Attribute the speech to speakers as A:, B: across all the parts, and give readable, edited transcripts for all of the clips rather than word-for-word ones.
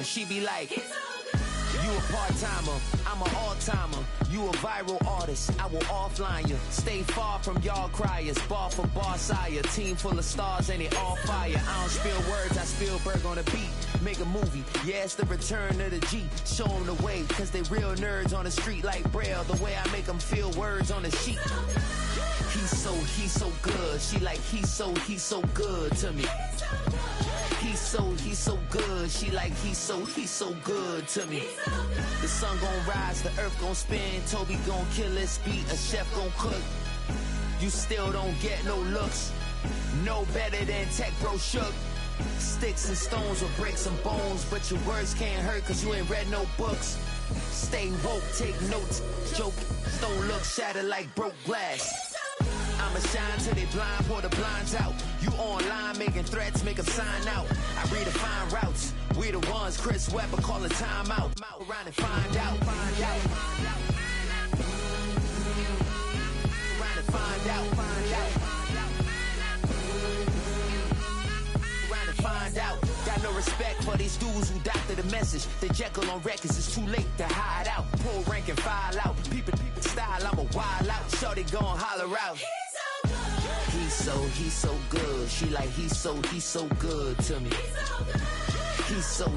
A: She be like, you a part-timer, I'm an all-timer. You a viral artist, I will offline you. Stay far from y'all criers, bar for bar sire. Team full of stars and it all fire. I don't spill words, I spill Berg on the beat. Make a movie, yeah, it's the return of the G. Show them the way, cause they real nerds on the street like Braille. The way I make them feel words on the sheet. He's so good. She like, he's so good to me. He's so good. She like, he's so good to me. The sun gon' rise, the earth gon' spin. Toby gon' kill this beat, a chef gon' cook. You still don't get no looks. No better than Tech Bro Shook. Sticks and stones will break some bones, but your words can't hurt cause you ain't read no books. Stay woke, take notes. Joke, don't look shattered like broke glass. I'ma shine till they blind, pour the blinds out. You online making threats, make them sign out. I redefine routes. We the ones Chris Webber call a timeout. Around and find out. Around and find out. Around and find out. Got no respect for these dudes who doctor the message. They Jekyll on records, it's too late to hide out. Pull rank and file out. People style, I'm a wild out. Shorty gon' holler out. He's so good. She like, he's so good to me. He's so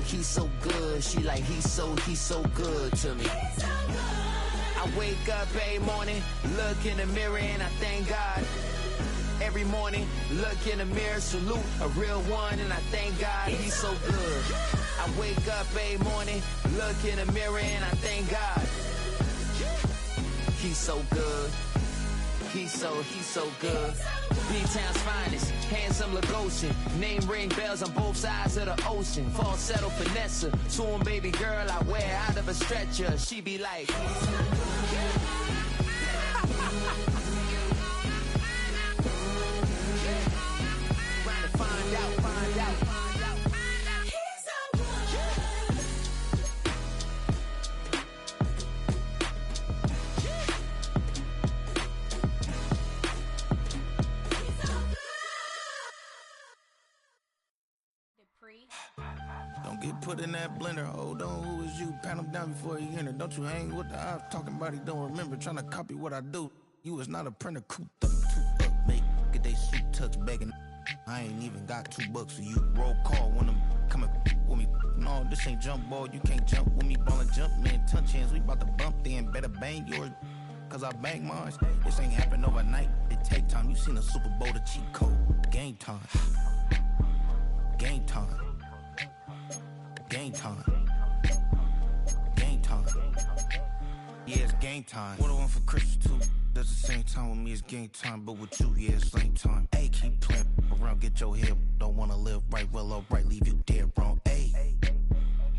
A: good. She like, he's so good to me. I wake up every morning, look in the mirror and I thank God. Every morning, look in the mirror, salute a real one and I thank God he's so good. I wake up every morning, look in the mirror and I thank God. He's so good. He's so good. B-Town's finest, handsome Lagosian. Name ring bells on both sides of the ocean. Falsetto finesse, swoon baby girl I wear out of a stretcher. She be like, trying to find out.
B: Don't get put in that blender. Hold on, who is you? Pat him down before he enter. Don't you hang with the ops talking about he don't remember. Trying to copy what I do. You is not a printer. Cooped up, too up, make get they suit tucks begging. I ain't even got $2 for you. Roll call when I'm coming with me. No, this ain't jump ball. You can't jump with me. Ballin' jump, man. Touch hands. We bout to bump then. Better bang yours. Cause I bang mine. This ain't happen overnight. It take time. You seen the Super Bowl, the cheat code. Game time. Game time. Game time. Game time. Yeah, it's game time. What I want for Christmas too. That's the same time with me, it's game time. But with you, yeah, it's same time. Hey, keep playing around, get your head. Don't wanna live right, well, alright, leave you dead wrong. Hey,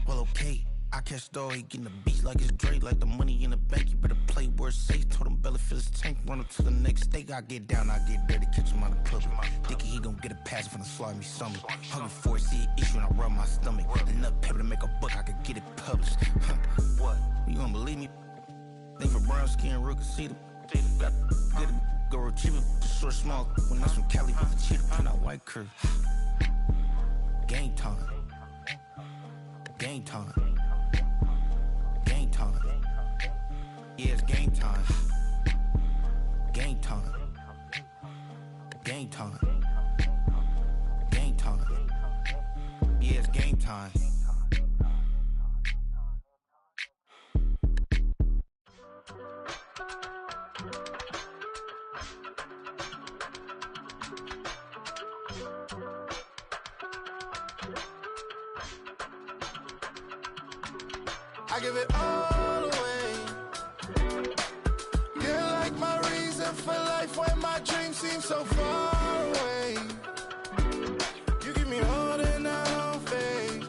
B: well, okay. I catch the dog, he getting the beats like it's Dre. Like the money in the bank, you better play where it's safe. Told him Bella fill his tank, run up to the next steak. I get down, I get dirty, catch him on the public. Thinking he gon' get a pass from the slaughter me stomach. Hungry for it, see an issue and I rub my stomach. Enough paper to make a book, I could get it published. What? You don't believe me? Think for brown skin, real can see them. Got good, go retrieve it, short, small. When I'm from Cali, with the cheetah, pin out white curve. Game time. Game time. Game time. Yeah, it's game time. Game time. Game time. Game time. Yeah, it's game time.
C: I give it all away. You're like my reason for life when my dreams seem so far away. You give me all and I don't fade.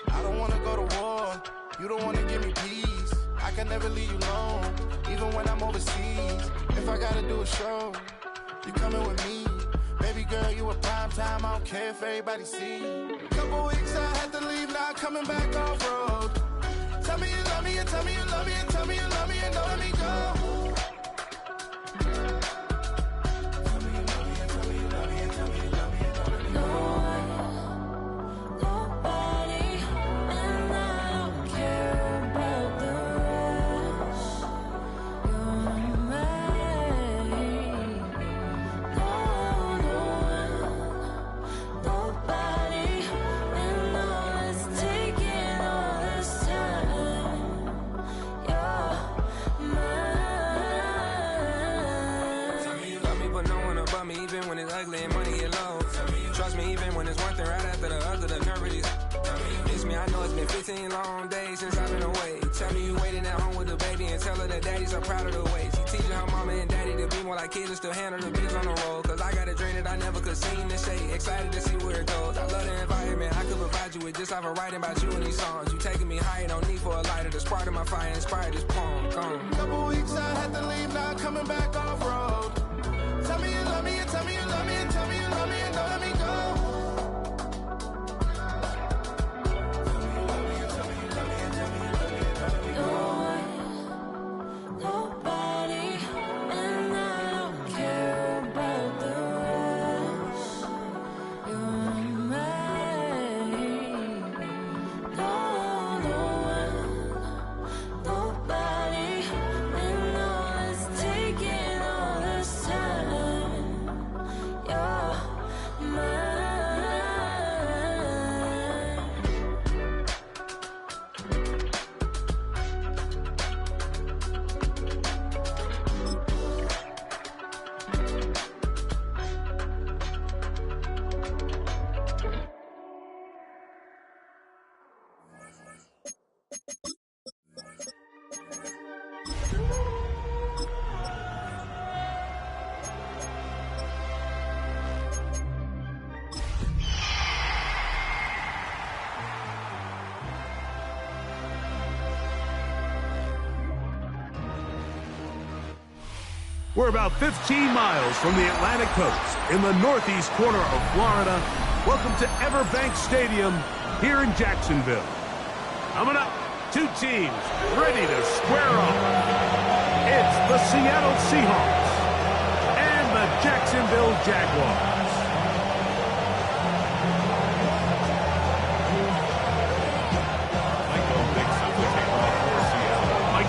C: I don't wanna go to war. You don't wanna give me peace. I can never leave you alone, even when I'm overseas. If I gotta do a show, you coming with me. Baby girl, you a prime time. I don't care if everybody see. Couple weeks I had to leave, now coming back off road. Tell me you love me and tell me you love me and tell me you love me and don't let me go. Tell me you love me and tell me you love me and tell me you love me and don't let me go.
D: Nobody 16 long days since I've been away. Tell me you waiting at home with the baby and tell her that daddy's so proud of the ways. He teaching her mama and daddy to be more like kids and still handle the biz on the road. Cause I got a dream that I never could seem to say. Excited to see where it goes. I love the environment. I could provide you with just like a writing about you in these songs. You taking me higher, no need for a lighter. The spark of my fire inspired this poem. Gone.
C: Couple weeks I had to leave, now coming back off road. Tell me you love me and tell me you love me and tell me you love me and don't let me go.
E: We're about 15 miles from the Atlantic coast in the northeast corner of Florida. Welcome to Everbank Stadium here in Jacksonville. Coming up, two teams ready to square off. It's the Seattle Seahawks and the Jacksonville Jaguars.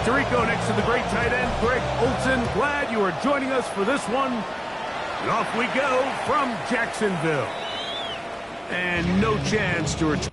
E: Tirico next to the great tight end, Greg Olsen. Glad you are joining us for this one. And off we go from Jacksonville. And no chance to return.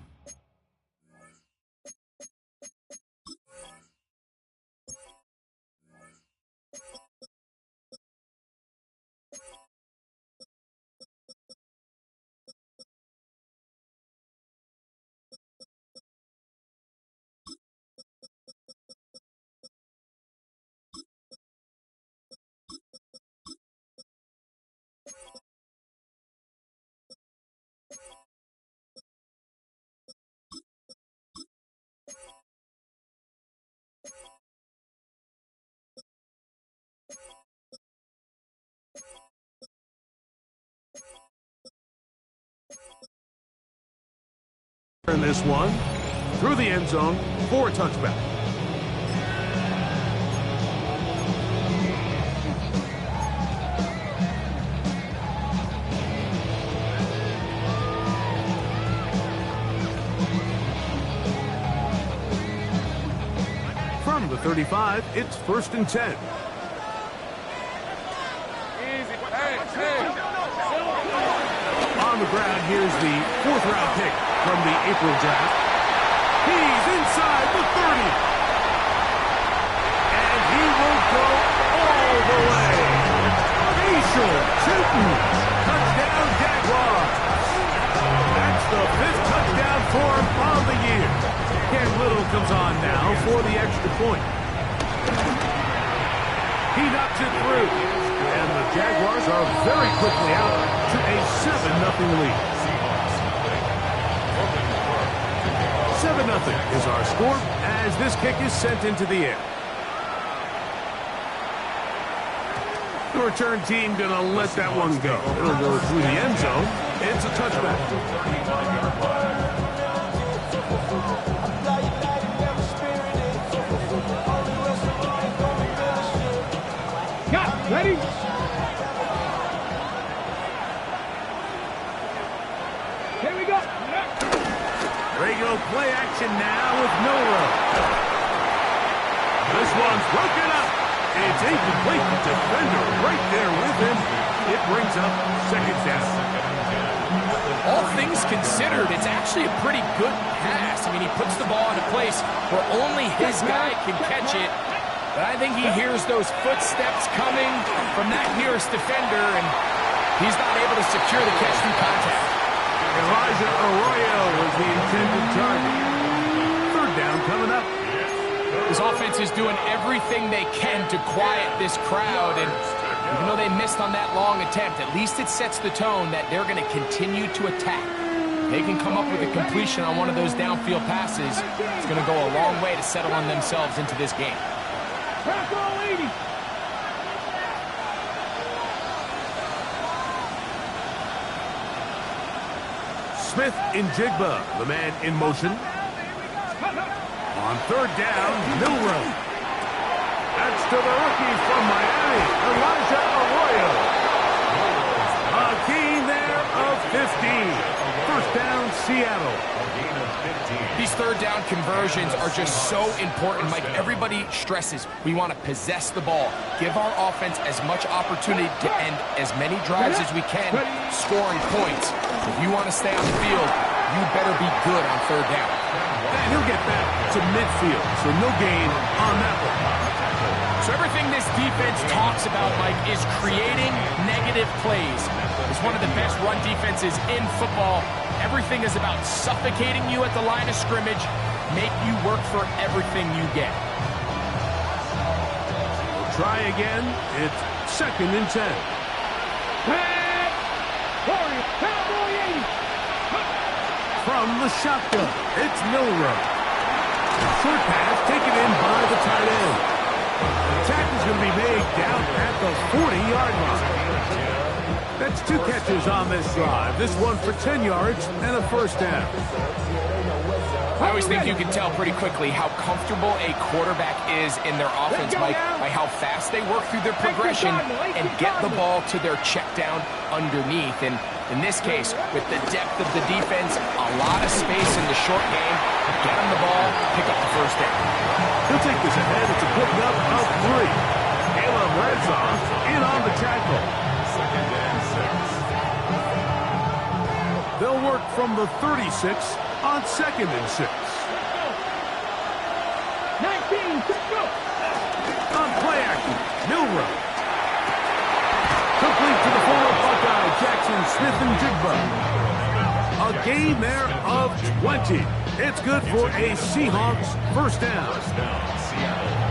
E: In this one, through the end zone for a touchback. From the 35, it's 1st and 10. On the ground, here's the 4th-round pick from the April draft. He's inside the 30. And he will go all the way. Facial shooting. Touchdown, Jaguars. That's the 5th touchdown for him of the year. Cam Little comes on now for the extra point. He knocks it through. And the Jaguars are very quickly out to a 7-0 lead. 7-0 is our score as this kick is sent into the air. The return team going to let that one go. It'll go through the end zone. It's a touchback.
F: Yeah, ready? Here we go.
E: Regular play action now with Milroe. This one's broken up. It's incomplete. Defender right there with him. It brings up 2nd down.
G: All things considered, it's actually a pretty good pass. I mean, he puts the ball in a place where only his guy can catch it. But I think he hears those footsteps coming from that nearest defender, and he's not able to secure the catch through contact.
E: Elijah Arroyo was the intended target. 3rd third down coming up.
G: This offense is doing everything they can to quiet this crowd, and even though they missed on that long attempt, at least it sets the tone that they're going to continue to attack. They can come up with a completion on one of those downfield passes. It's going to go a long way to settle on themselves into this game.
E: Smith in Jigba, the man in motion. On third down, Milroe. That's to the rookie from Miami, Elijah Arroyo. A gain there of 15. First down, Seattle.
G: These third down conversions are just so important, Mike. Everybody stresses we want to possess the ball, give our offense as much opportunity to end as many drives as we can, scoring points. If you want to stay on the field, you better be good on third down.
E: And he'll get back to midfield, so no gain on that one.
G: So everything this defense talks about, Mike, is creating negative plays. It's one of the best run defenses in football. Everything is about suffocating you at the line of scrimmage, make you work for everything you get.
E: We'll try again. It's 2nd and 10. From the shotgun, it's Milroe. Short pass taken in by the tight end. The tackle is going to be made down at the 40-yard line. That's 2 catches on this drive. This one for 10 yards and a first down.
G: I always think you can tell pretty quickly how comfortable a quarterback is in their offense, Mike, by how fast they work through their progression and get the ball to their check down underneath. And in this case, with the depth of the defense, a lot of space in the short game, get him the ball, pick up the first down.
E: He'll take this ahead. It's a good enough of 3. Caleb Redzon in on the tackle. They'll work from the 36 on 2nd and 6.
F: 19, go!
E: On play action, Milroe. Complete to the former Buckeye, Jackson Smith-Njigba. A gain there of 20. It's good for a Seahawks first down.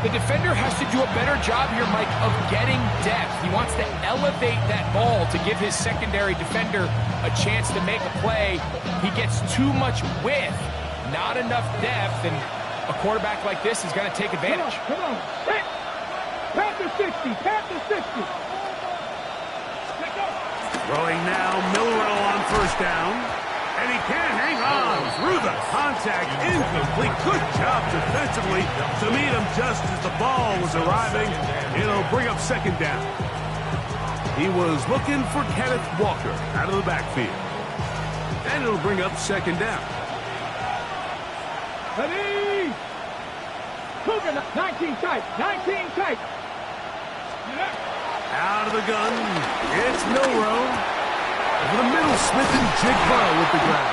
G: The defender has to do a better job here, Mike, of getting depth. He wants to elevate that ball to give his secondary defender a chance to make a play. He gets too much width, not enough depth, and a quarterback like this is going to take advantage.
F: Come on. Pat the 60. Pat the 60.
E: Throwing now, Milroe on first down. And he can't hang on through the contact. Incomplete. Good job defensively to meet him just as the ball was arriving. It'll bring up 2nd down. He was looking for Kenneth Walker out of the backfield. And it'll bring up 2nd down.
F: Ready? Cougar, 19 tight. 19 tight.
E: Out of the gun. It's Milroe. Over the middle, Smith-Njigba with the grab.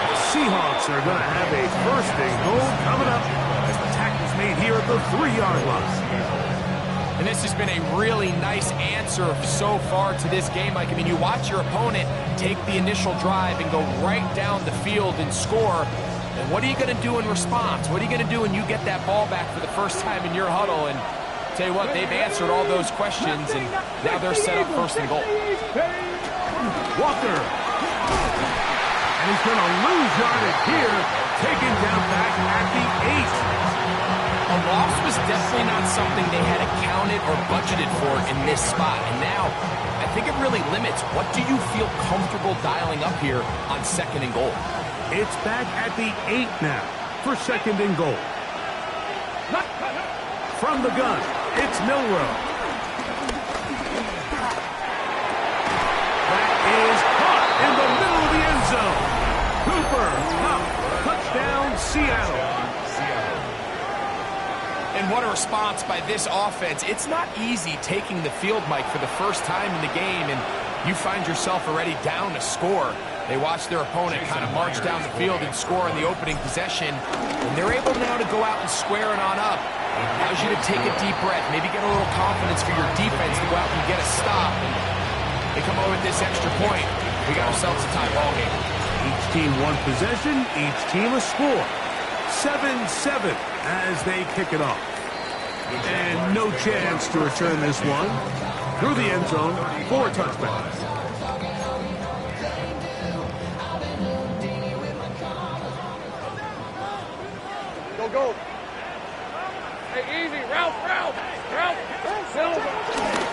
E: The Seahawks are going to have a 1st and goal coming up as the tackle's made here at the 3-yard line.
G: And this has been a really nice answer so far to this game, Mike. I mean, you watch your opponent take the initial drive and go right down the field and score. And what are you going to do in response? What are you going to do when you get that ball back for the first time in your huddle? And tell you what, they've answered all those questions, and now they're set up 1st and goal.
E: Walker. And he's going to lose yardage here. Taken down back at the 8.
G: A loss was definitely not something they had accounted or budgeted for in this spot. And now, I think it really limits. What do you feel comfortable dialing up here on 2nd and goal?
E: It's back at the 8 now for 2nd and goal. From the gun, it's Milroe. In the middle of the end zone. Cooper, touchdown, Seattle.
G: And what a response by this offense. It's not easy taking the field, Mike, for the first time in the game, and you find yourself already down to score. They watch their opponent kind of march down the field and score in the opening possession, and they're able now to go out and square it on up. Allows you to take a deep breath, maybe get a little confidence for your defense to go out and get a stop. And they come over with this extra point. We got ourselves a tie ball game.
E: Each team one possession, each team a score. 7-7 as they kick it off. And no chance to return this one through the end zone for a touchback.
F: Go. Hey, easy. Route.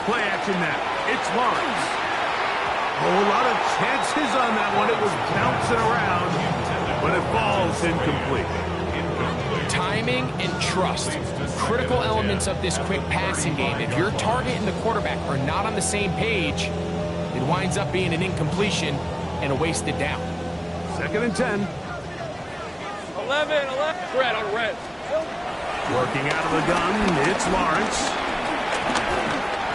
E: Play action now. It's Lawrence. A lot of chances on that one. It was bouncing around, but it falls incomplete.
G: Timing and trust, critical elements of this quick passing game. If your target and the quarterback are not on the same page, it winds up being an incompletion and a wasted down.
E: 2nd and 10.
F: 11. Red on red.
E: Working out of the gun, it's Lawrence.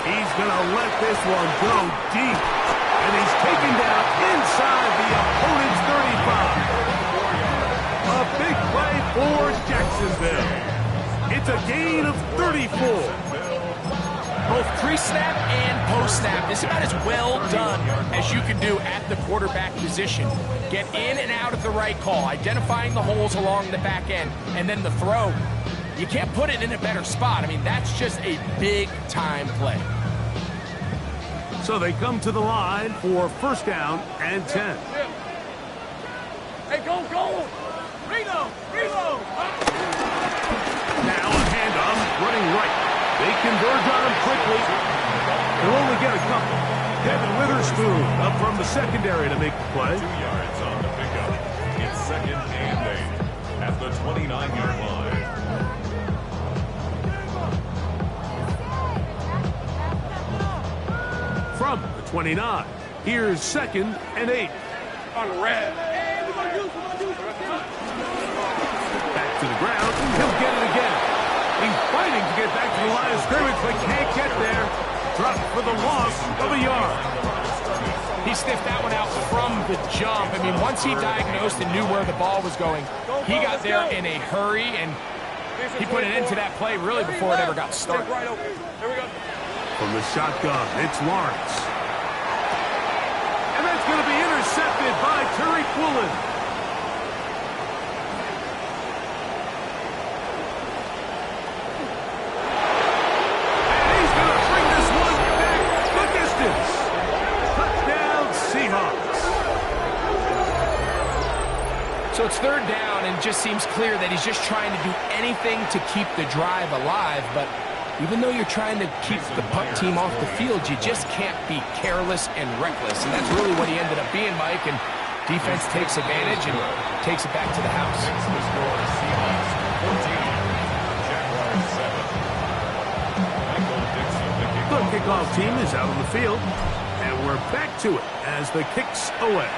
E: He's going to let this one go deep. And he's taken down inside the opponent's 35. A big play for Jacksonville. It's a gain of 34.
G: Both pre-snap and post-snap, this is about as well done as you can do at the quarterback position. Get in and out of the right call, identifying the holes along the back end, and then the throw. You can't put it in a better spot. I mean, that's just a big-time play.
E: So they come to the line for 1st down and 10.
F: Hey, go. Reload.
E: Now a handoff, running right. They converge on him quickly. They'll only get a couple. Devin Witherspoon up from the secondary to make the play.
H: 2 yards on the pickup. It's 2nd and 8 at the 29-yard line.
E: From the 29, here's 2nd and 8.
F: On red.
E: Back to the ground. He'll get it again. He's fighting to get back to the line of scrimmage, but can't get there. Dropped for the loss of a yard.
G: He sniffed that one out from the jump. I mean, once he diagnosed and knew where the ball was going, he got there in a hurry, and he put it into that play really before it ever got started.
E: From the shotgun, it's Lawrence. And that's going to be intercepted by Tariq Woolen. And he's going to bring this one back the distance. Touchdown, Seahawks.
G: So it's 3rd down, and it just seems clear that he's just trying to do anything to keep the drive alive, but even though you're trying to keep the punt team off the field, you just can't be careless and reckless. And that's really what he ended up being, Mike. And defense takes advantage and takes it back to the house.
H: The score, Seahawks 14, Jaguars 7. Michael Dixon,
E: The kickoff team is out on the field, and we're back to it as the kick's away.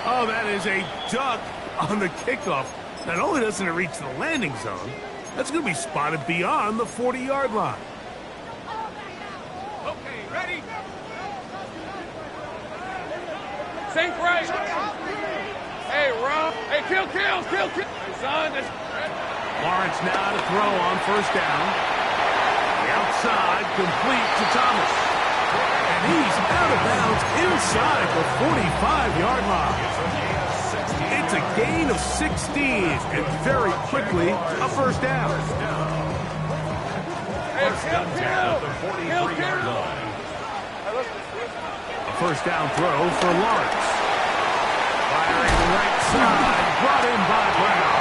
E: Oh, that is a duck on the kickoff. Not only doesn't it reach the landing zone, that's going to be spotted beyond the 40-yard line.
F: Okay, ready? Sink right. Hey, Rob. Hey, kill. Hey, son.
E: Lawrence now to throw on 1st down. The outside, complete to Thomas. And he's out of bounds inside the 45-yard line. It's a gain of 16, and very quickly, a 1st down.
F: Hey, kill.
H: the 43-yard line.
E: A 1st down throw for Lawrence. Firing right side, brought in by Brown.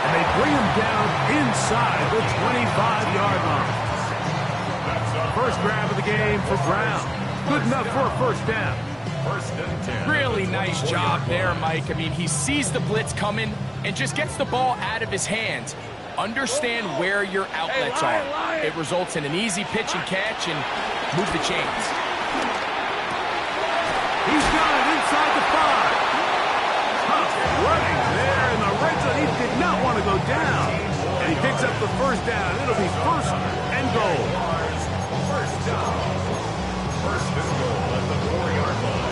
E: And they bring him down inside the 25-yard line. First grab of the game for Brown. Good enough for a 1st down.
H: 1st and 10.
G: Really nice job there, Mike. I mean, he sees the blitz coming and just gets the ball out of his hands. Understand where your outlets are. It results in an easy pitch and catch and move the chains.
E: He's got it inside the 5. Tough running there in the red zone. He did not want to go down. And he picks up the 1st down. It'll be 1st and goal.
H: 1st down. 1st and goal at the 4-yard line.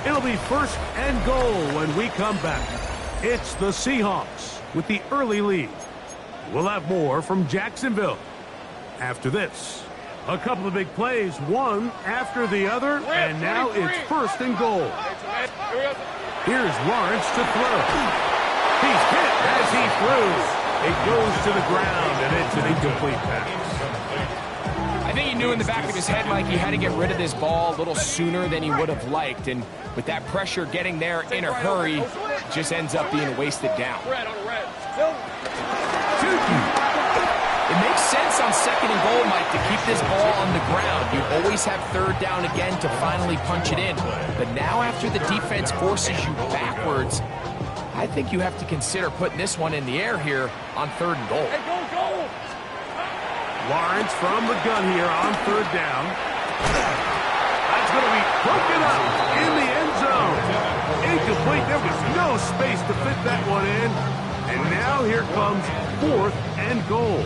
E: It'll be 1st and goal when we come back. It's the Seahawks with the early lead. We'll have more from Jacksonville after this. A couple of big plays, one after the other, and now it's 1st and goal. Here's Lawrence to throw. He's hit as he throws. It goes to the ground, and it's an incomplete pass.
G: I think he knew in the back of his head, Mike, he had to get rid of this ball a little sooner than he would have liked. And with that pressure getting there in a hurry, it just ends up being wasted down. It makes sense on 2nd and goal, Mike, to keep this ball on the ground. You always have 3rd down again to finally punch it in. But now after the defense forces you backwards, I think you have to consider putting this one in the air here on 3rd and goal.
E: Lawrence from the gun here on 3rd down. That's going to be broken up in the end zone. Incomplete. There was no space to fit that one in. And now here comes 4th and goal.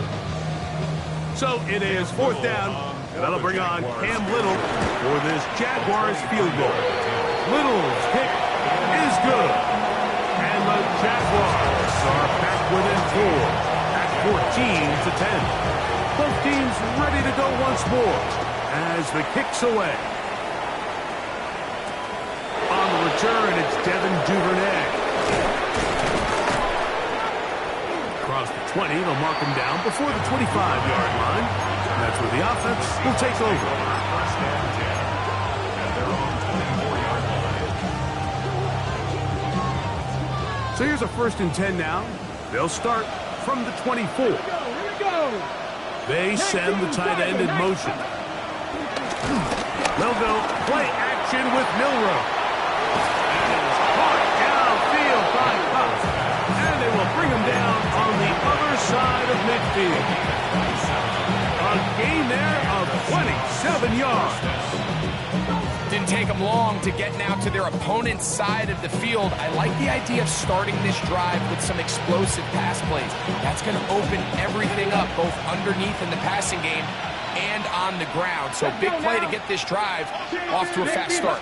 E: So it is 4th down, and that'll bring on Cam Little for this Jaguars field goal. Little's kick is good. And the Jaguars are back within 4 at 14-10. Both teams ready to go once more as the kick's away. On the return, it's Devin Duvernay. Across the 20, they'll mark him down before the 25-yard line. That's where the offense will take over. So here's a 1st and 10 now. They'll start from the 24. They send the tight end in motion. They'll go play action with Milroe. And it is caught downfield by Cox. And they will bring him down on the other side of midfield. A gain there of 27 yards.
G: Didn't take them long to get now to their opponent's side of the field. I like the idea of starting this drive with some explosive pass plays. That's going to open everything up, both underneath in the passing game and on the ground. So big play to get this drive off to a fast start.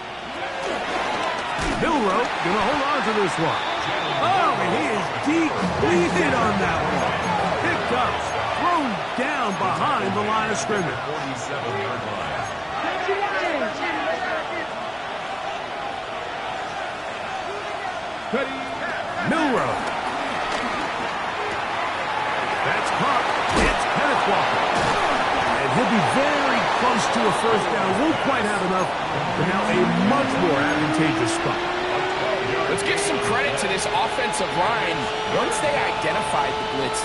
E: Milroe going to hold on to this one. Oh, and he is deep-leaded on that one. Picked up, thrown down behind the line of scrimmage.
H: 47-yard line.
E: Milroe. That's caught. It's Kenneth Walker. And he'll be very close to a 1st down. Won't quite have enough, but now a much more advantageous spot.
G: Let's give some credit to this offensive line. Once they identified the blitz,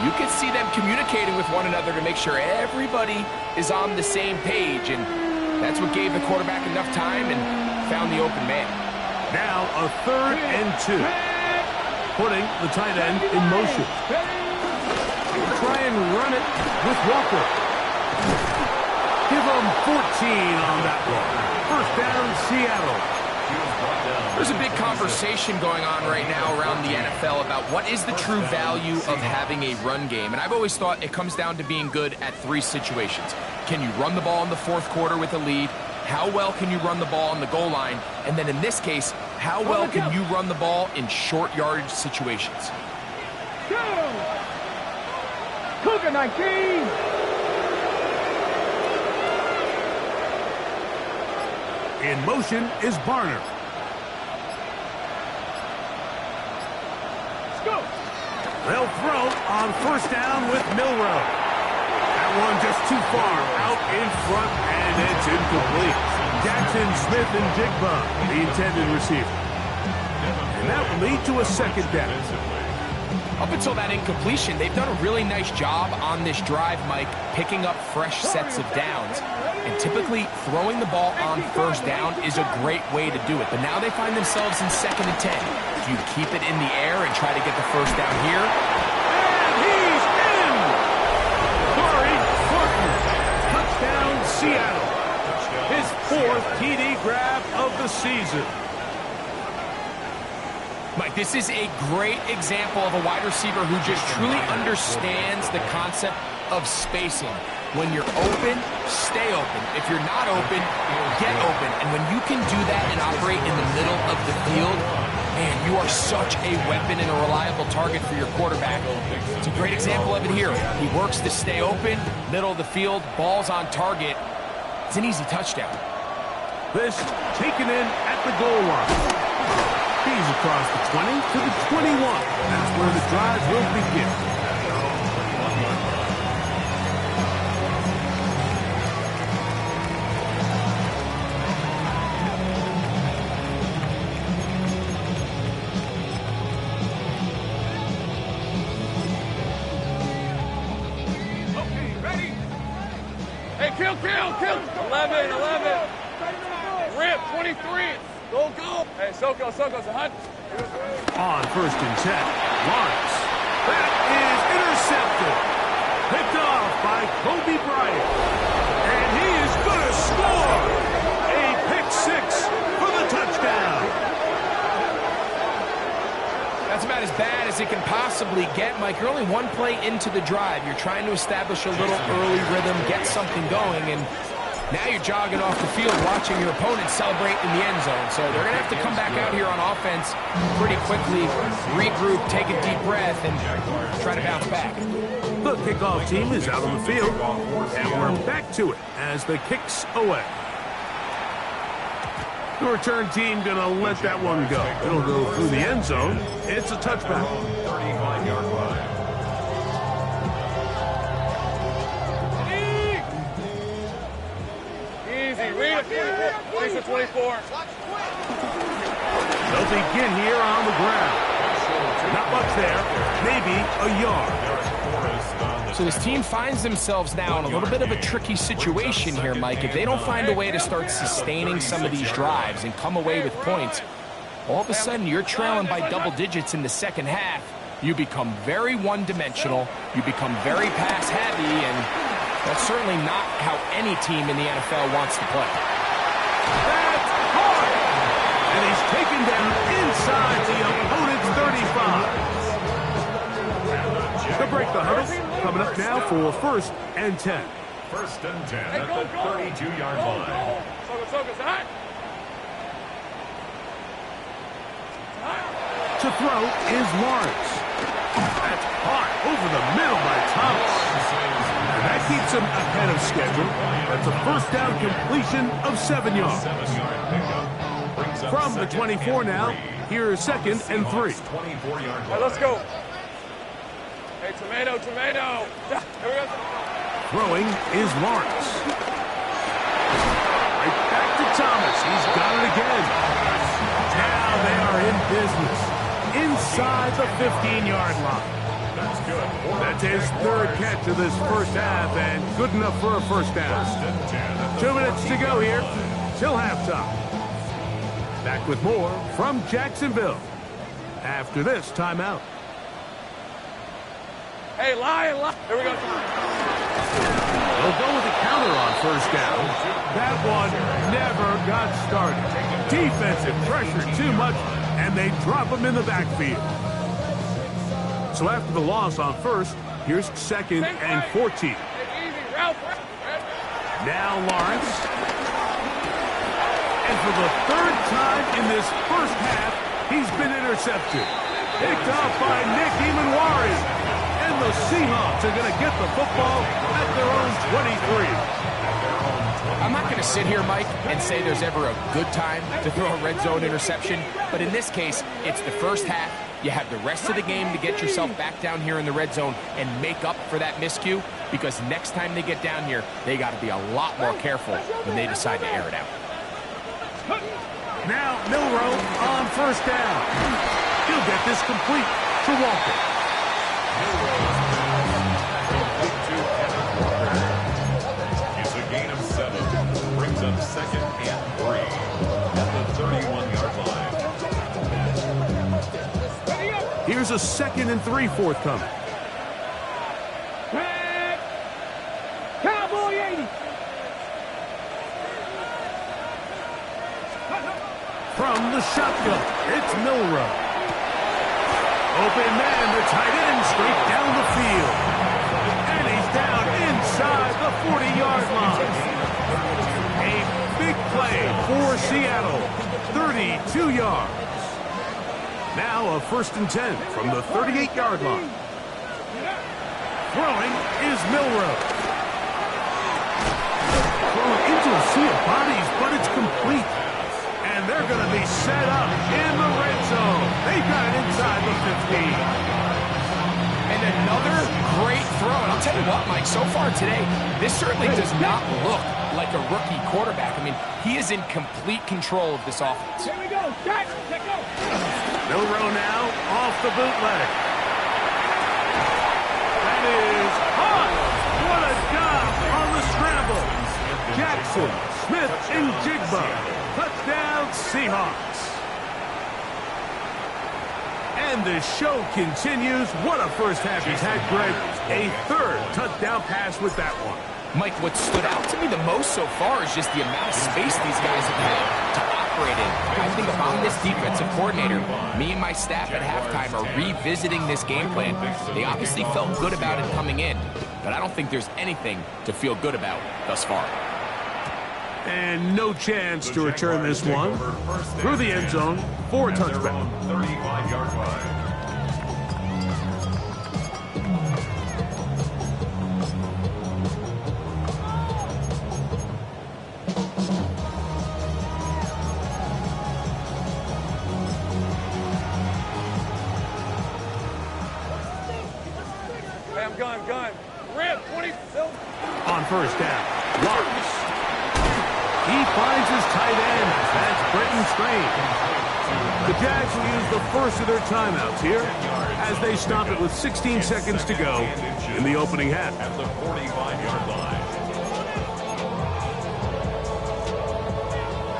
G: you can see them communicating with one another to make sure everybody is on the same page. And that's what gave the quarterback enough time and found the open man.
E: Now a 3rd and 2. Putting the tight end in motion. Try and run it with Walker. Give them 14 on that one. 1st down, Seattle.
G: There's a big conversation going on right now around the NFL about what is the true value of having a run game. And I've always thought it comes down to being good at 3 situations. Can you run the ball in the 4th quarter with a lead? How well can you run the ball on the goal line? And then in this case, how well can you run the ball in short yardage situations?
F: Cougar 19.
E: In motion is Barner.
F: Let's go.
E: They'll throw on 1st down with Milroe. That one just too far out in front, and it's incomplete. Jackson Smith and Jigba, the intended receiver. And that will lead to a 2nd down.
G: Up until that incompletion, they've done a really nice job on this drive, Mike, picking up fresh sets of downs. And typically, throwing the ball on 1st down is a great way to do it. But now they find themselves in 2nd and 10. Do you keep it in the air and try to get the 1st down here?
E: And he's in! Corey Horton, touchdown Seattle. His 4th TD grab of the season.
G: Mike, this is a great example of a wide receiver who just truly understands the concept of spacing. When you're open, stay open. If you're not open, get open. And when you can do that and operate in the middle of the field, Man, you are such a weapon and a reliable target for your quarterback. It's a great example of it here. He works to stay open, middle of the field, ball's on target. It's an easy touchdown.
E: This taken in at the goal line. He's across the 20 to the 21. That's where the drive will begin.
F: Kill! 11. Rip, 23. Go. Hey, Soko, it's a hunt.
E: On 1st and 10, Lawrence. That is intercepted. Picked off by Kobe Bryant. And he is going to score. A pick six for the touchdown.
G: That's about as bad as it can possibly get, Mike. You're only one play into the drive. You're trying to establish a little early rhythm, get something going, and now you're jogging off the field watching your opponent celebrate in the end zone. So they're going to have to come back out here on offense pretty quickly, regroup, take a deep breath, and try to bounce back.
E: The kickoff team is out on the field, and we're back to it as the kick's away. The return team going to let that one go. It'll go through the end zone. It's a touchback.
H: 35-yard line.
F: Easy, read it. 24.
E: They'll begin here on the ground. Not much there. Maybe a yard.
G: So this team finds themselves now in a little bit of a tricky situation here, Mike. If they don't find a way to start sustaining some of these drives and come away with points, all of a sudden you're trailing by double digits in the second half. You become very one-dimensional. You become very pass-heavy, and that's certainly not how any team in the NFL wants to play.
E: That's hard! And he's taken down inside the opponent's 35. To break the huddle, coming up now for 1st and 10.
H: 1st and 10 at the 32-yard line.
E: To throw is Lawrence. That's hard over the middle by Thomas. And that keeps him ahead of schedule. That's a 1st down completion of 7 yards. From the 24 now, here is 2nd and 3.
F: Hey, let's go. Hey, tomato. Here we go.
E: Throwing is Lawrence. Right back to Thomas. He's got it again. Now they are in business. Inside the 15-yard line.
H: That's good.
E: That's his 3rd catch of this 1st half, and good enough for a 1st down. 2 minutes to go here till halftime. Back with more from Jacksonville after this timeout.
F: Hey, lie. Here we go.
E: They'll go with a counter on 1st down. That one never got started. Defensive pressure too much, and they drop him in the backfield. So after the loss on 1st, here's 2nd and 14. Now Lawrence. And for the 3rd time in this 1st half, he's been intercepted. Picked off by Nick Emanwari. And the Seahawks are going to get the football at their own 23.
G: I'm not going to sit here, Mike, and say there's ever a good time to throw a red zone interception. But in this case, it's the 1st half. You have the rest of the game to get yourself back down here in the red zone and make up for that miscue. Because next time they get down here, they got to be a lot more careful when they decide to air it out.
E: Now Milroe on 1st down. He'll get this complete to Walker.
H: It's a gain of 7. Brings up 2nd and 3 at the 31-yard line.
E: Here's a 2nd and 3 forthcoming.
F: Cowboy 80.
E: From the shotgun, it's Milroe. Open man, the tight end, straight down the field. And he's down inside the 40-yard line. A big play for Seattle. 32 yards. Now a 1st and 10 from the 38-yard line. Throwing is Milroe. Thrown into a sea of bodies, but it's complete. And they're going to be set up in the red zone. They've got it inside the 15.
G: And another great throw. And I'll tell you what, Mike, so far today, this certainly does not look like a rookie quarterback. I mean, he is in complete control of this offense.
I: Here we go. Jack, go.
E: Milroe now off the bootleg. That is hot. What a job on the scramble. Jackson, Smith, and Jigba. Touchdown, Seahawks. And the show continues. What a first half he's had, Greg. A 3rd touchdown pass with that one.
G: Mike, what stood out to me the most so far is just the amount of space these guys have had to operate in. I think if I'm this defensive coordinator, me and my staff at halftime are revisiting this game plan. They obviously felt good about it coming in, but I don't think there's anything to feel good about thus far.
E: And no chance to return this one. Through the end zone for a touchdown.
H: 35-yard line.
F: Hey, I'm gun. Rip, 20.
E: On 1st down, Lawrence. He finds his tight end. That's Brenton Strange. The Jags will use the first of their timeouts here as they stop it with 16 seconds to go in the opening half.
H: At the 45-yard line.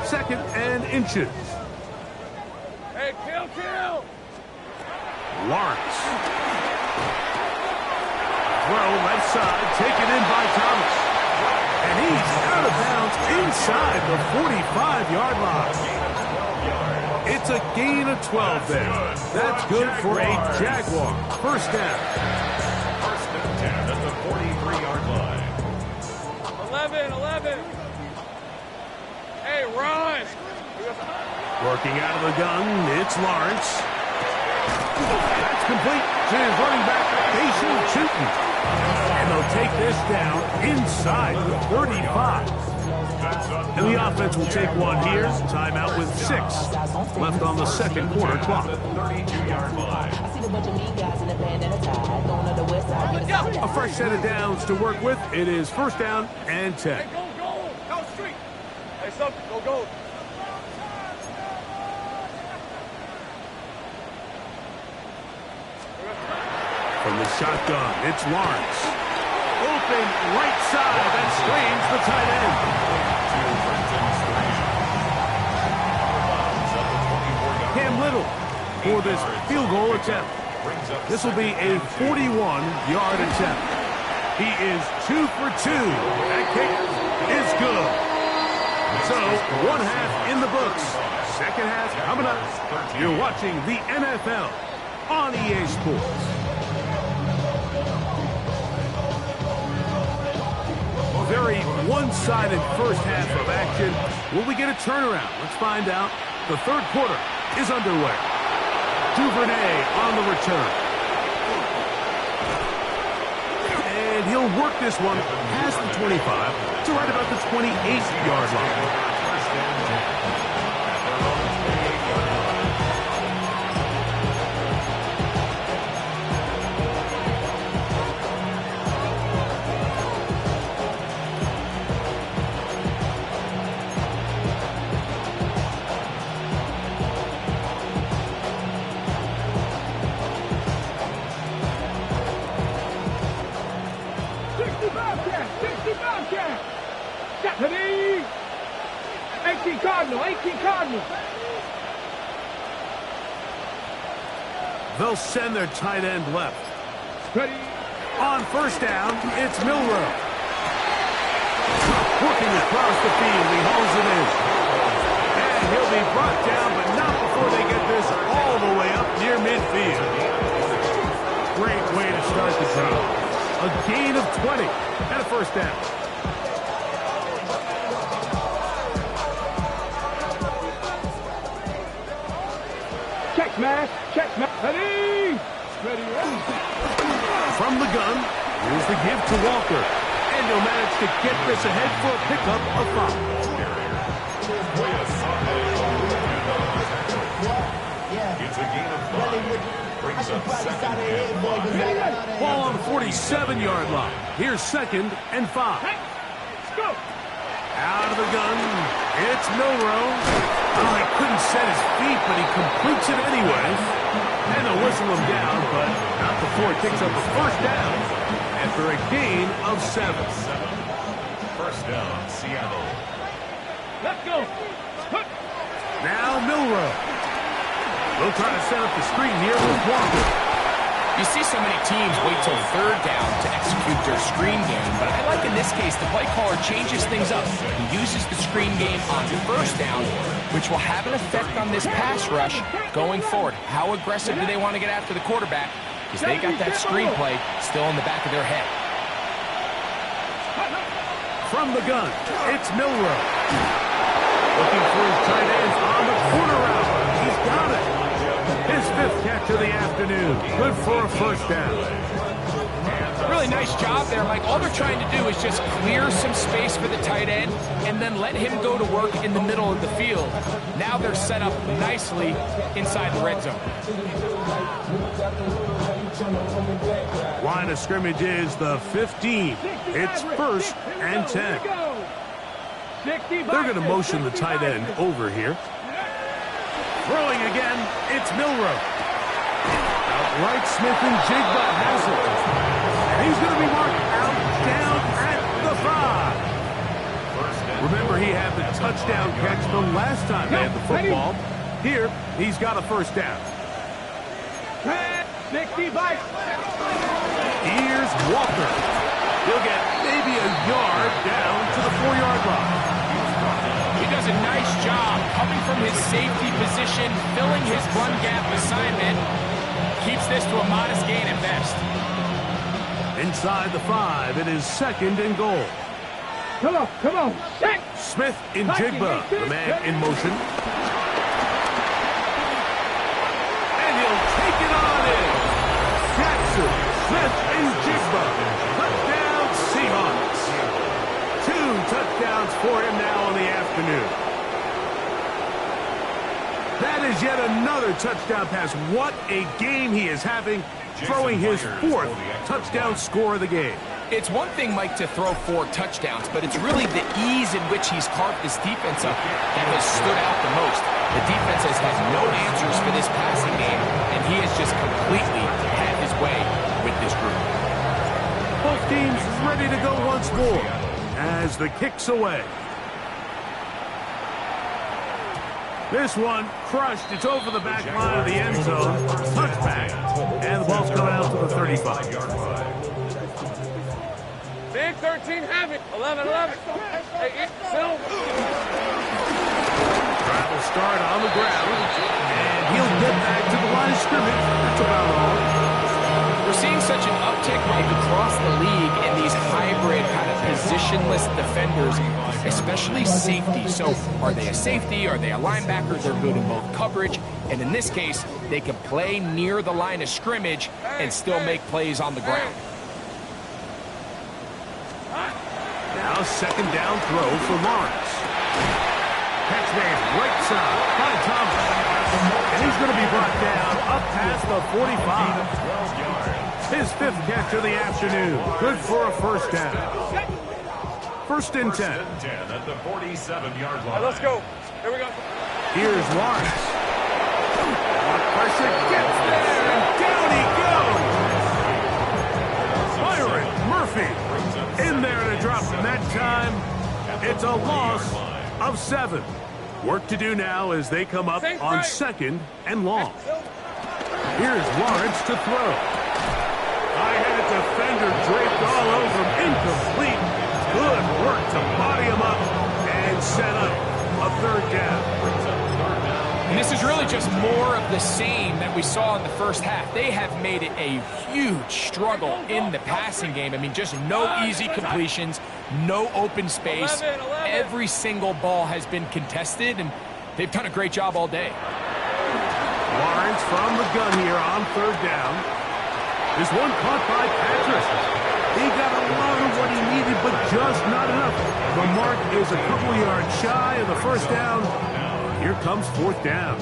E: 2nd and inches.
F: Hey, kill.
E: Lawrence. Throw left side, taken in by Thomas. And he's out of bounds inside the 45-yard line. It's a gain of 12 there. That's good for a Jaguar. 1st down.
H: 1st and 10 at the 43-yard line.
F: 11. Hey, run.
E: Working out of the gun, it's Lawrence. That's complete to his running back, Jason Chutin. And they'll take this down inside the 35. And the offense will take one here. Timeout with 6 left on the 2nd quarter clock.
H: 32-yard line.
E: A fresh set of downs to work with. It is 1st down and 10.
F: Hey, go, street. Hey, something, go.
E: From the shotgun, it's Lawrence. Open right side. That's Strange, the tight end. Cam Little for this field goal attempt. This will be a 41-yard attempt. He is 2 for 2. That kick is good. So, 1 half in the books. 2nd half coming up. You're watching the NFL on EA Sports. Very one-sided first half of action. Will we get a turnaround? Let's find out. The 3rd quarter is underway. Duvernay on the return. And he'll work this one past the 25 to right about the 28-yard line.
I: Ready? 18 Cardinal.
E: They'll send their tight end left.
I: Ready?
E: On 1st down, it's Milroe. Working across the field, he holds it in. And he'll be brought down, but not before they get this all the way up near midfield. Great way to start the drive. A gain of 20 and a 1st down.
I: smash, check smash. Ready? Ready, ready.
E: From the gun, here's the give to Walker. And he'll manage to get this ahead for a pickup of 5.
H: It's a gain of 5. Brings up 2nd and 5.
E: Ball on the 47-yard line. Here's 2nd and 5.
I: Let's go.
E: Out of the gun, it's Milroe. Oh, he couldn't set his feet, but he completes it anyway. And they'll whistle him down, but not before he picks up a first down after a gain of 7.
H: First down, Seattle.
I: Let's go.
E: Now Milroe. They'll try to set up the screen here with Walker.
G: You see so many teams wait till 3rd down to execute their screen game, but I like in this case the play caller changes things up. He uses the screen game on 1st down, which will have an effect on this pass rush going forward. How aggressive do they want to get after the quarterback? Because they got that screen play still in the back of their head.
E: From the gun, it's Milroe. Looking for his tight end on the corner route. He's got it. His 5th catch of the afternoon. Good for a first down.
G: Really nice job there, Mike. All they're trying to do is just clear some space for the tight end and then let him go to work in the middle of the field. Now they're set up nicely inside the red zone.
E: Line of scrimmage is the 15. It's 1st and 10. They're going to motion the tight end over here. Throwing again, it's Milroe. Outright Smith and Jigba has it. And he's going to be marked out down at the 5. Remember, he had the touchdown catch the last time they had the football. Here, he's got a first down.
I: 65.
E: Here's Walker. He'll get maybe a yard down to the 4-yard line.
G: He does a nice job coming from his safety position, filling his run gap assignment. Keeps this to a modest gain at best.
E: Inside the 5, it is 2nd and goal.
I: Come on, come on. Set.
E: Smith in Jigba, the man in motion. And he'll take it on in. Jackson, Smith, and Jigba. Touchdown, Seahawks. 2 touchdowns for him now in the afternoon. That is yet another touchdown pass. What a game he is having, throwing his 4th touchdown score of the game.
G: It's one thing, Mike, to throw 4 touchdowns, but it's really the ease in which he's carved this defense up that has stood out the most. The defense has had no answers for this passing game, and he has just completely had his way with this group.
E: Both teams ready to go once more as the kick's away. This one crushed. It's over the back line of the end zone. Touchback. And the ball's coming out to the 35.
F: Big 13 heavy. 11. Hey, Phil.
E: Travel start on the ground. And he'll get back to the line of scrimmage. That's about all.
G: We're seeing such an uptick, Mike, across the league in these hybrid kind of positionless defenders, especially safety. So are they a safety? Are they a linebacker? They're good in both coverage. And in this case, they can play near the line of scrimmage and still make plays on the ground.
E: Now 2nd down throw for Lawrence. Catch made right side by Thomas. And he's going to be brought down up past the 45. His 5th catch of the afternoon. Good for a first down. 1st and 10.
H: At the 47-yard line.
F: Right, let's go. Here we go.
E: Here's Lawrence. Pressure gets there, and down he goes. Byron Murphy in there to drop him that time. It's a loss of 7. Work to do now as they come up on 2nd and long. Here's Lawrence to throw. High-headed defender draped all over him. Incomplete. Good work to body him up and set up a 3rd down.
G: And this is really just more of the same that we saw in the first half. They have made it a huge struggle in the passing game. I mean, just no easy completions, no open space.
F: 11.
G: Every single ball has been contested, and they've done a great job all day.
E: Lawrence Lawrence from the gun here on third down. This one caught by Patrick. He got a lot of what he needed, but just not enough. The mark is a couple yards shy of the first down. Here comes fourth down.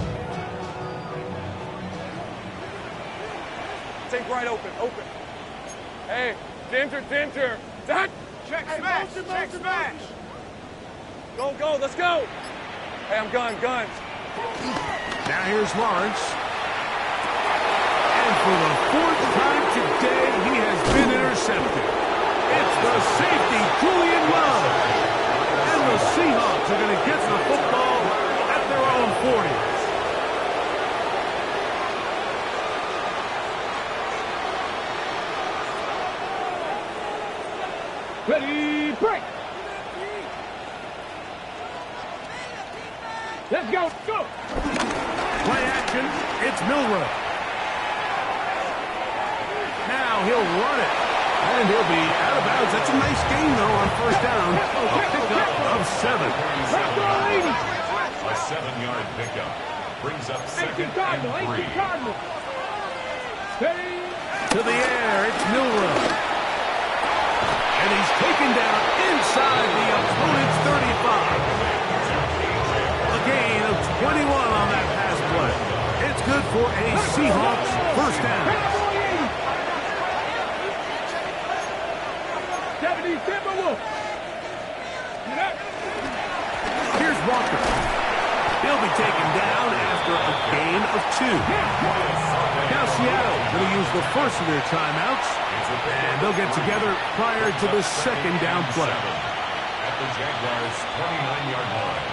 F: Take right open. Hey, danger. Dot.
I: Check smash. Check smash.
F: Go, let's go. Hey, I'm guns.
E: Now here's Lawrence. And for the fourth time today, he has been intercepted. It's the safety, Julian Love. And the Seahawks are going to get the football at their own 40.
I: Ready, break. Let's go.
E: Play action. It's Milroe. Now he'll run it. And he'll be out of bounds. That's a nice gain, though, on first down. A pickup of 7.
H: A 7-yard pickup. Brings up second and 3.
E: To the air. It's Milroe. And he's taken down inside the opponent's 35. A gain of 21 on that pass play. It's good for a Seahawks first down. Here's Walker. He'll be taken down after a gain of 2. Now Seattle going to use the first of their timeouts, and they'll get together prior to the second down play.
H: At the Jaguars' 29-yard line.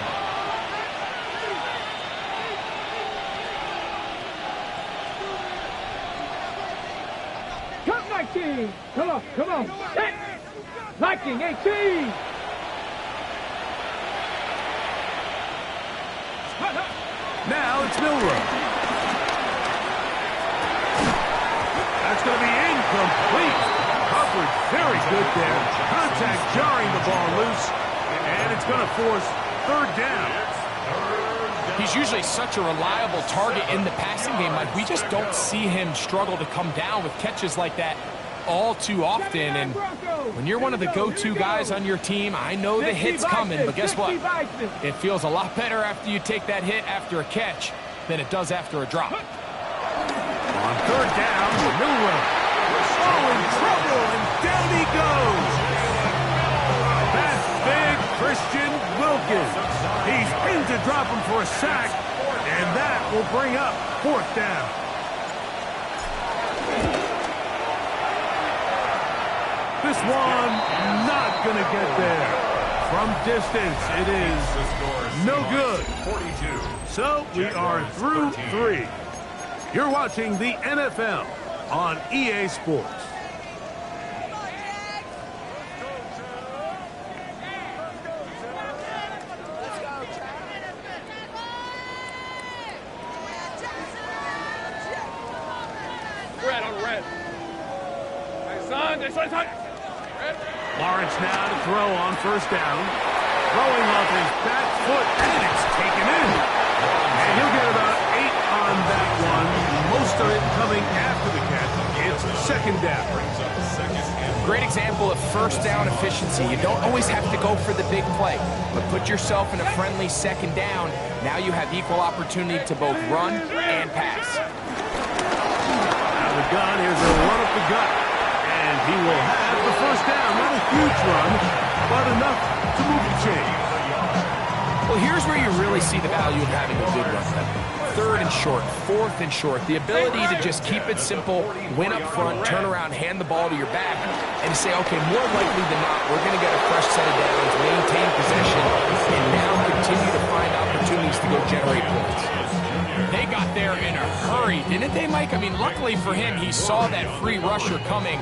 I: Come 19. Come on. Set. Viking 18.
E: Now it's Milroe. That's going to be incomplete. Coverage very good there. Contact jarring the ball loose. And it's going to force third down.
G: He's usually such a reliable target in the passing game. Like, we just don't see him struggle to come down with catches like that all too often. And when you're one of the go-to guys on your team, I know the hit's coming, but guess what? It feels a lot better after you take that hit after a catch than it does after a drop.
E: On third down, Milroe. Oh, in trouble, and down he goes. That's big Christian Wilkins. He's in to drop him for a sack, and that will bring up fourth down. This one not going to get there. From distance, it is no good. So we are through 3. You're watching the NFL on EA Sports.
F: Red on red. Hey, son. Red.
E: Lawrence now to throw on first down. Throwing off his back foot, and it's taken in. And he'll get about 8 on that one. Most of it coming after the catch. It's second down.
G: Great example of first down efficiency. You don't always have to go for the big play, but put yourself in a friendly second down. Now you have equal opportunity to both run and pass.
E: Out of the gun, here's a run up the gut. And he will have the first down. Not a huge run, but enough to move the chain.
G: Well, here's where you really see the value of having a good run. Third and short, fourth and short. The ability to just keep it simple, win up front, turn around, hand the ball to your back, and say, okay, more likely than not, we're going to get a fresh set of downs, maintain possession, and now continue to find opportunities to go generate points. They got there in a hurry, didn't they, Mike? I mean, luckily for him, he saw that free rusher coming,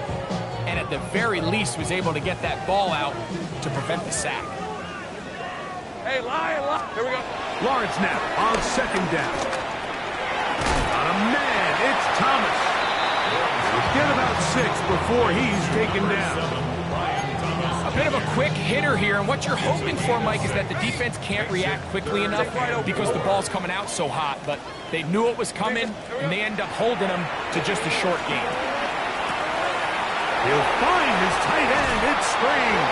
G: and at the very least was able to get that ball out to prevent the sack.
F: Hey, lie. Here we go.
E: Lawrence now on second down. On a man, it's Thomas. Get about 6 before he's taken down.
G: A bit of a quick hitter here, and what you're hoping for, Mike, is that the defense can't react quickly enough because the ball's coming out so hot, but they knew it was coming, and they end up holding them to just a short game.
E: He'll find his tight end. It's Strange.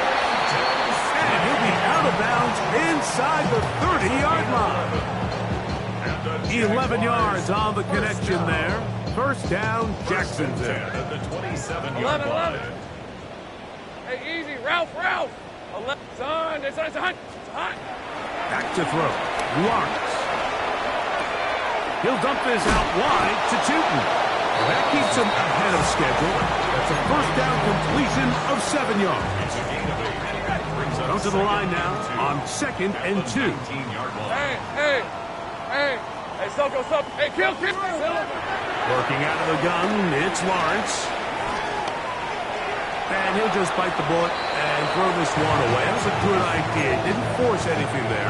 E: And he'll be out of bounds inside the 30-yard line. 11 yards on the connection there. First down, Jacksonville.
H: At the 27-yard line.
F: Hey, easy, Ralph. Son, it's hot.
E: Back to throw. Lawrence. He'll dump this out wide to Tootin. That keeps him ahead of schedule. That's a first down completion of 7 yards. Go to the line now on 2nd and 2.
F: Hey, Soko. Hey, kill.
E: Working out of the gun, it's Lawrence. And he'll just bite the bullet and throw this one away. That was a good idea. Didn't force anything there.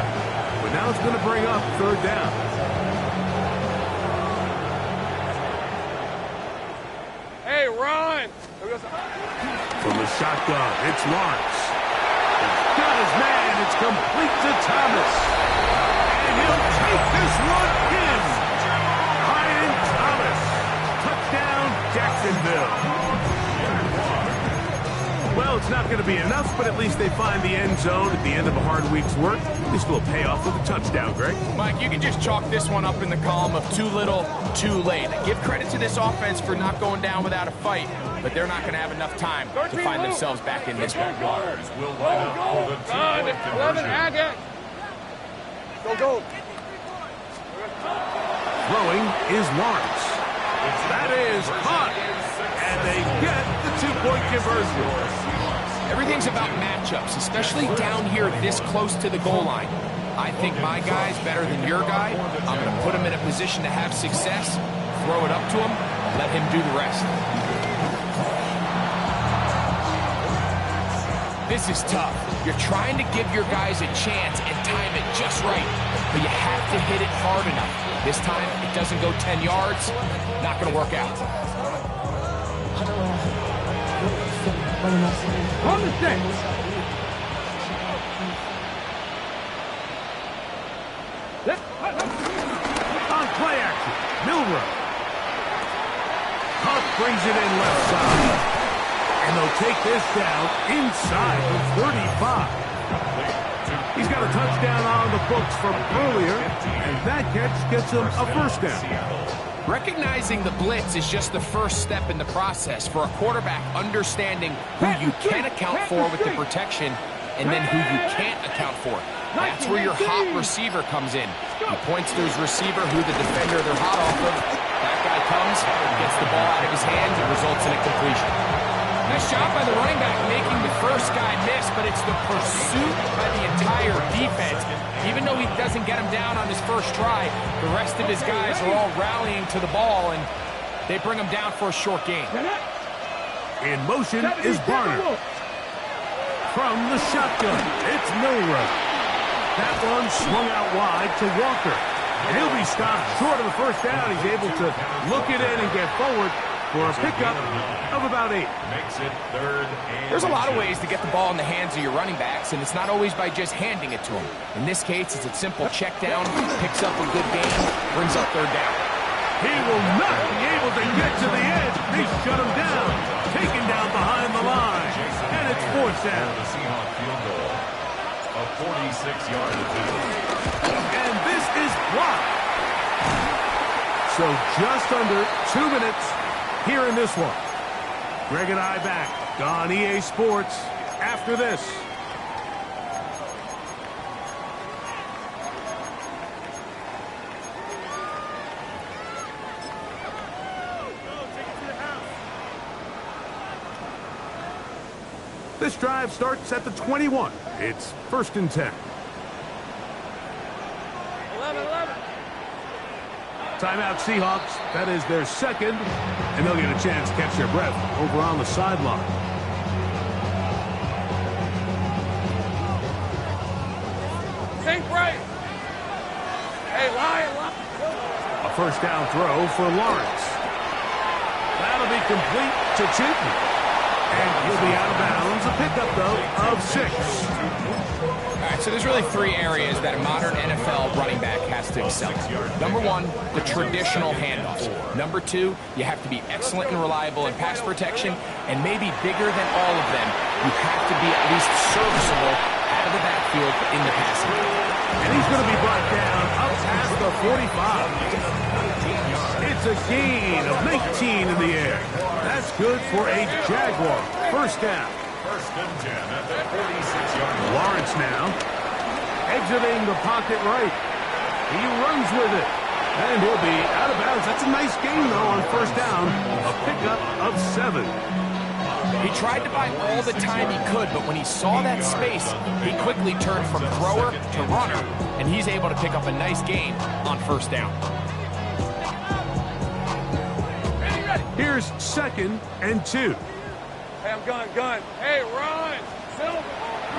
E: But now it's going to bring up 3rd down.
F: Hey, run!
E: From the shotgun, it's Lawrence. He's got his man. It's complete to Thomas. And he'll take this one in. Ryan Thomas. Touchdown, Jacksonville. Well, it's not going to be enough, but at least they find the end zone at the end of a hard week's work. This will pay off with a touchdown, Greg.
G: Mike, you can just chalk this one up in the column of too little, too late. Give credit to this offense for not going down without a fight, but they're not going to have enough time to find themselves back in this one.
H: Will line up for the 2-point conversion.
F: Go.
E: Throwing is Lawrence. That is caught. And they get the 2-point conversion.
G: Everything's about matchups, especially down here this close to the goal line. I think my guy's better than your guy. I'm going to put him in a position to have success, throw it up to him, let him do the rest. This is tough. You're trying to give your guys a chance and time it just right, but you have to hit it hard enough. This time, it doesn't go 10 yards, not going to work out.
I: On the six.
E: On play action, Milroe. Huff brings it in left side. And they'll take this down inside the 35. He's got a touchdown on the books from earlier, and that catch gets him a first down.
G: Recognizing the blitz is just the first step in the process for a quarterback understanding who you can account for with the protection and then who you can't account for. That's where your hot receiver comes in. He points to his receiver who the defender they're hot off of. That guy comes, gets the ball out of his hands, and results in a completion. Nice job by the running back making the first guy miss, but it's the pursuit by the entire defense. Even though he doesn't get him down on his first try, the rest of his guys are all rallying to the ball, and they bring him down for a short gain.
E: In motion is Barner. From the shotgun, it's Milroe. That one swung out wide to Walker. And he'll be stopped short of the first down. He's able to look it in and get forward for a pickup of about 8.
H: Makes it 3rd and
G: There's a lot of ways to get the ball in the hands of your running backs, and it's not always by just handing it to them. In this case, it's a simple check down, picks up a good gain, brings up 3rd down.
E: He will not be able to get to the edge. They shut him down. Taken down behind the line. And it's 4th down.
H: the Seahawk field goal. A 46-yard attempt.
E: And this is blocked. So just under 2 minutes here in this one. Greg and I back on EA Sports after this. This drive starts at the 21. It's 1st and 10.
F: 11.
E: Timeout Seahawks. That is their second. And they'll get a chance to catch their breath over on the sideline.
F: Think right. Hey, line.
E: A first down throw for Lawrence. That'll be complete to Tootin. And he'll be out of bounds. A pickup, though, of 6.
G: All right, so there's really 3 areas that a modern NFL running back has to excel. Number 1, the traditional handoffs. Number 2, you have to be excellent and reliable in pass protection, and maybe bigger than all of them, you have to be at least serviceable out of the backfield in the passing game.
E: And he's going to be brought down up past the 45. It's a gain of 19 in the air. That's good for a Jaguar. First down.
H: First and 10 at the 46-yard line.
E: Lawrence now exiting the pocket right. He runs with it. And he'll be out of bounds. That's a nice gain, though, on first down. A pickup of 7.
G: He tried to buy all the time he could, but when he saw that space, he quickly turned from thrower to runner, and he's able to pick up a nice gain on first down.
E: Here's 2nd and 2.
F: Hey, I'm gun. Hey, run. Silver.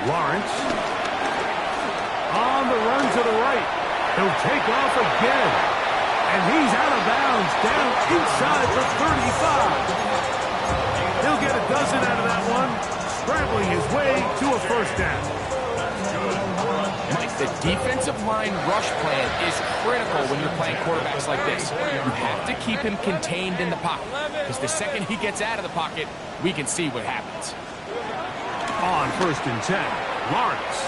E: Lawrence on the run to the right. He'll take off again. And he's out of bounds down inside the 35. He'll get a dozen out of that one, scrambling his way to a first down.
G: Mike, the defensive line rush plan is critical when you're playing quarterbacks like this. You have to keep him contained in the pocket, because the second he gets out of the pocket, we can see what happens.
E: On first and 10, Lawrence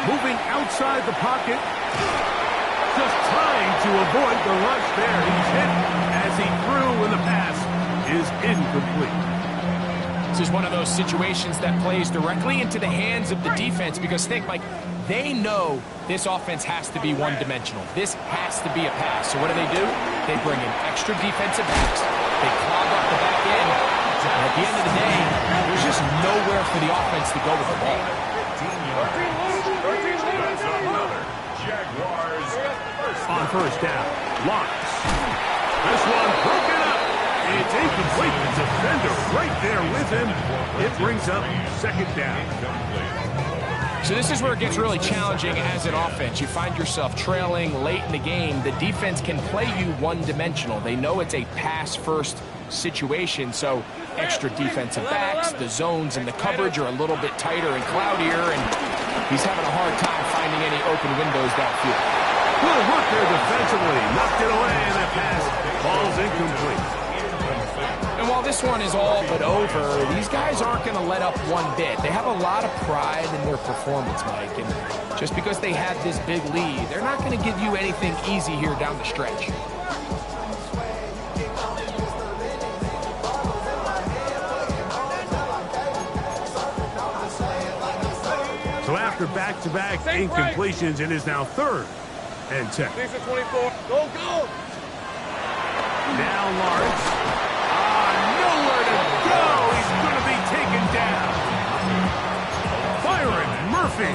E: moving outside the pocket, just trying to avoid the rush there. He's hit as he threw, and the pass is incomplete.
G: This is one of those situations that plays directly into the hands of the defense, because think, Mike, they know this offense has to be one-dimensional. This has to be a pass. So what do? They bring in extra defensive backs. They clog up the back end. And at the end of the day, there's just nowhere for the offense to go with the ball.
E: On first down, Lawrence. This one broken up. It's incomplete. The defender right there with him. It brings up second down.
G: So this is where it gets really challenging as an offense. You find yourself trailing late in the game. The defense can play you one-dimensional. They know it's a pass-first situation, so extra defensive backs, the zones and the coverage are a little bit tighter and cloudier, and he's having a hard time finding any open windows downfield.
E: Good work there defensively. Knocked it away, and that pass falls incomplete.
G: And while this one is all but over, these guys aren't going to let up one bit. They have a lot of pride in their performance, Mike, and just because they had this big lead, they're not going to give you anything easy here down the stretch.
E: So after back-to-back incompletions, it is now 3rd and 10.
F: 24. Go.
E: Now Lawrence. Nowhere to go. He's going to be taken down. Byron Murphy.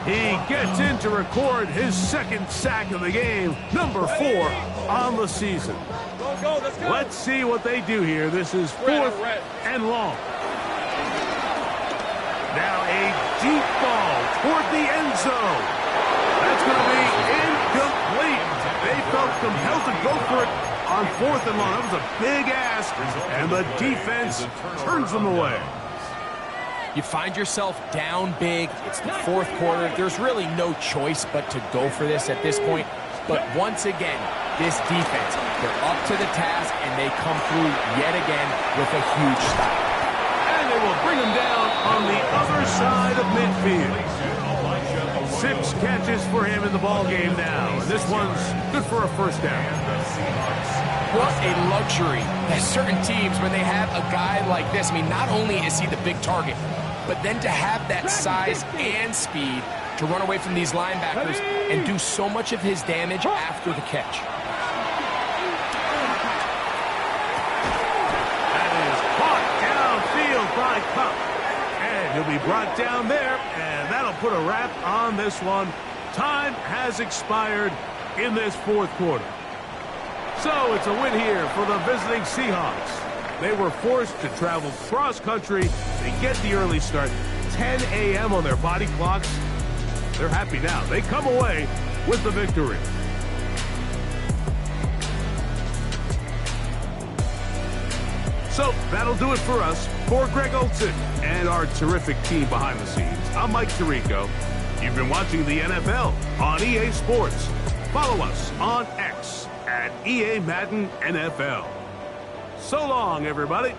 E: He gets in to record his 2nd sack of the game, number 4 on the season.
F: Go. Let's go.
E: Let's see what they do here. This is 4th and long. Now a deep ball toward the end zone. That's going to be incomplete. They felt compelled to go for it on 4th and long. That was a big ask, and the defense turns them away.
G: You find yourself down big. It's the 4th quarter. There's really no choice but to go for this at this point. But once again, this defense, they're up to the task, and they come through yet again with a huge stop.
E: And they will bring him down on the other side of midfield. 6 catches for him in the ball game now. And this one's good for a first down.
G: What a luxury that certain teams, when they have a guy like this, I mean, not only is he the big target, but then to have that size and speed to run away from these linebackers and do so much of his damage after the catch.
E: That is caught downfield by Kupp. And he'll be brought down there, and that'll put a wrap on this one. Time has expired in this 4th quarter. So it's a win here for the visiting Seahawks. They were forced to travel cross-country to get the early start. 10 a.m. on their body clocks. They're happy now. They come away with the victory. So that'll do it for us. For Greg Olson and our terrific team behind the scenes, I'm Mike Tirico. You've been watching the NFL on EA Sports. Follow us on X at EA Madden NFL. So long, everybody.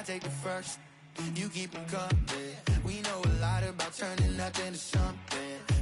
C: I take the first, you keep them coming. We know a lot about turning nothing to something.